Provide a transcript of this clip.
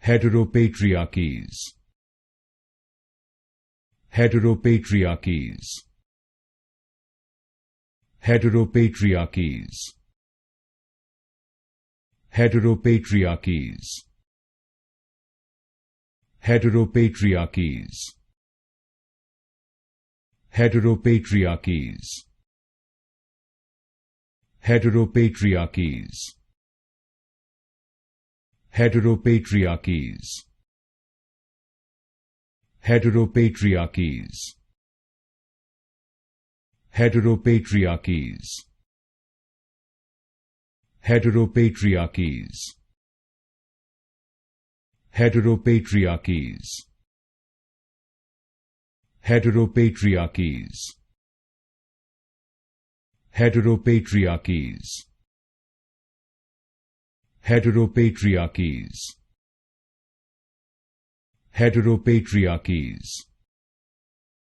Heteropatriarchies. Heteropatriarchies. Heteropatriarchies. Heteropatriarchies. Heteropatriarchies. Heteropatriarchies. Heteropatriarchies. Heteropatriarchies. Heteropatriarchies. Heteropatriarchies. Heteropatriarchies. Heteropatriarchies. Heteropatriarchies. Heteropatriarchies. Heteropatriarchies. Heteropatriarchies.